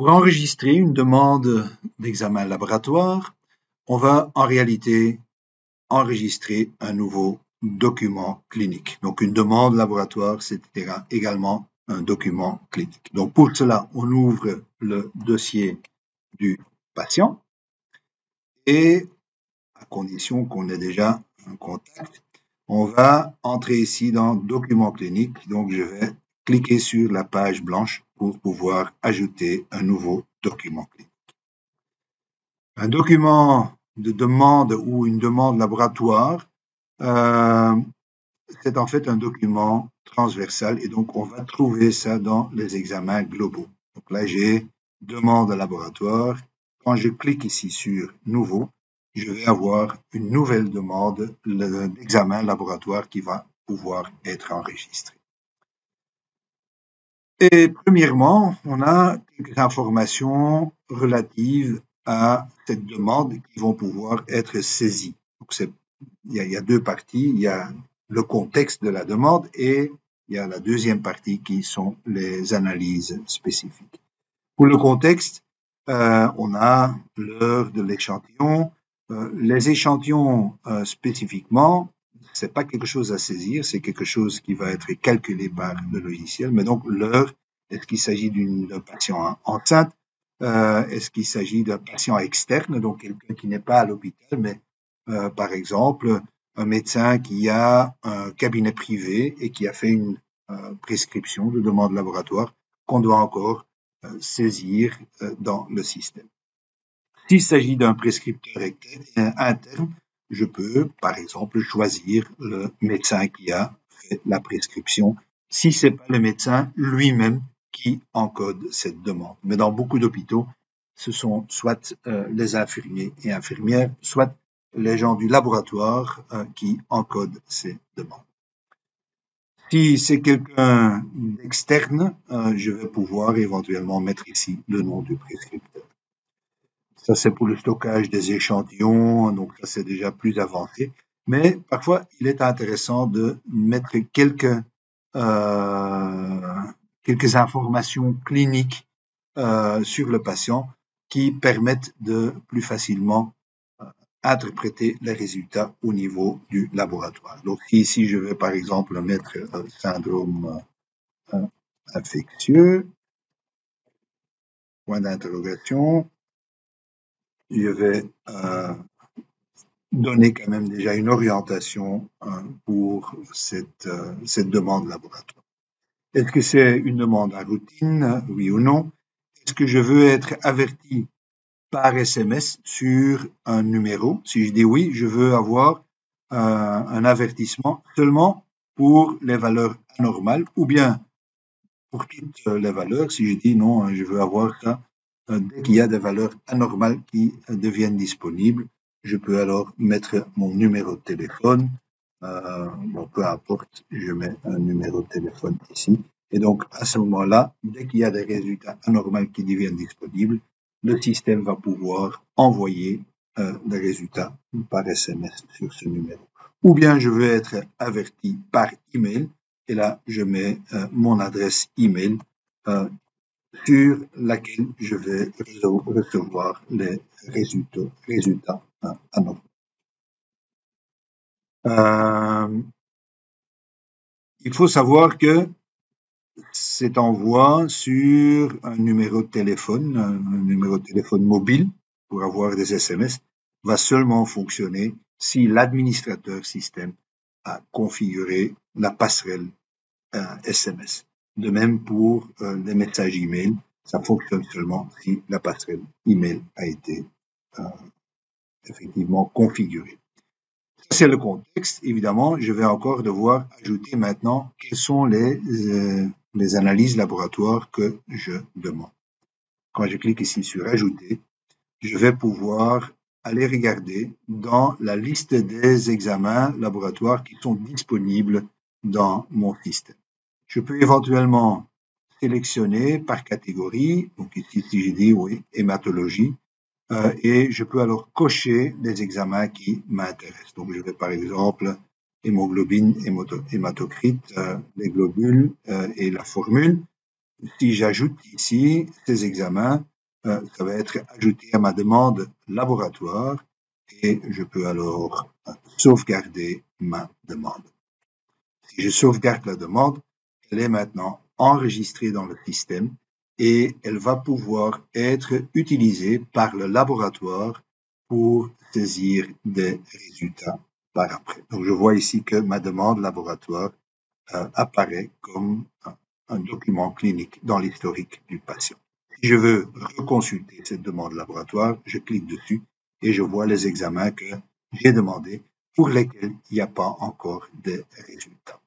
Pour enregistrer une demande d'examen laboratoire, on va en réalité enregistrer un nouveau document clinique. Donc une demande laboratoire, c'est également un document clinique. Donc pour cela, on ouvre le dossier du patient et, à condition qu'on ait déjà un contact, on va entrer ici dans document clinique. Donc je vais cliquer sur la page blanche pour pouvoir ajouter un nouveau document clinique. Un document de demande ou une demande laboratoire, c'est en fait un document transversal et donc on va trouver ça dans les examens globaux. Donc là, j'ai demande laboratoire. Quand je clique ici sur nouveau, je vais avoir une nouvelle demande d'examen laboratoire qui va pouvoir être enregistrée. Et premièrement, on a quelques informations relatives à cette demande qui vont pouvoir être saisies. Donc il y a deux parties, il y a le contexte de la demande et il y a la deuxième partie qui sont les analyses spécifiques. Pour le contexte, on a l'heure de l'échantillon. Les échantillons spécifiquement, c'est pas quelque chose à saisir, c'est quelque chose qui va être calculé par le logiciel. Mais donc l'heure, est-ce qu'il s'agit d'un patient enceinte? Est-ce qu'il s'agit d'un patient externe, donc quelqu'un qui n'est pas à l'hôpital, mais par exemple un médecin qui a un cabinet privé et qui a fait une prescription de demande laboratoire qu'on doit encore saisir dans le système. S'il s'agit d'un prescripteur interne, je peux, par exemple, choisir le médecin qui a fait la prescription, si c'est pas le médecin lui-même qui encode cette demande. Mais dans beaucoup d'hôpitaux, ce sont soit les infirmiers et infirmières, soit les gens du laboratoire qui encodent ces demandes. Si c'est quelqu'un d'externe, je vais pouvoir éventuellement mettre ici le nom du prescripteur. Ça, c'est pour le stockage des échantillons, donc ça, c'est déjà plus avancé. Mais parfois, il est intéressant de mettre quelques informations cliniques sur le patient qui permettent de plus facilement interpréter les résultats au niveau du laboratoire. Donc ici, je vais par exemple mettre syndrome infectieux, point d'interrogation. Je vais donner quand même déjà une orientation pour cette demande laboratoire. Est-ce que c'est une demande à routine, oui ou non? Est-ce que je veux être averti par SMS sur un numéro? Si je dis oui, je veux avoir un avertissement seulement pour les valeurs anormales ou bien pour toutes les valeurs. Si je dis non, je veux avoir ça dès qu'il y a des valeurs anormales qui deviennent disponibles, je peux alors mettre mon numéro de téléphone. Bon, peu importe, je mets un numéro de téléphone ici. Et donc, à ce moment-là, dès qu'il y a des résultats anormaux qui deviennent disponibles, le système va pouvoir envoyer des résultats par SMS sur ce numéro. Ou bien je veux être averti par email, et là, je mets mon adresse email sur laquelle je vais recevoir les résultats anormaux. Il faut savoir que cet envoi sur un numéro de téléphone mobile pour avoir des SMS va seulement fonctionner si l'administrateur système a configuré la passerelle SMS. De même pour les messages email, ça fonctionne seulement si la passerelle email a été effectivement configurée. Ça, c'est le contexte. Évidemment, je vais encore devoir ajouter maintenant quelles sont les analyses laboratoires que je demande. Quand je clique ici sur ajouter, je vais pouvoir aller regarder dans la liste des examens laboratoires qui sont disponibles dans mon système. Je peux éventuellement sélectionner par catégorie, donc ici si je dis oui, hématologie, et je peux alors cocher les examens qui m'intéressent. Donc je vais par exemple hémoglobine, hématocrite, les globules et la formule. Si j'ajoute ici ces examens, ça va être ajouté à ma demande laboratoire et je peux alors sauvegarder ma demande. Si je sauvegarde la demande, elle est maintenant enregistrée dans le système et elle va pouvoir être utilisée par le laboratoire pour saisir des résultats par après. Donc je vois ici que ma demande laboratoire apparaît comme un document clinique dans l'historique du patient. Si je veux reconsulter cette demande laboratoire, je clique dessus et je vois les examens que j'ai demandés pour lesquels il n'y a pas encore de résultats.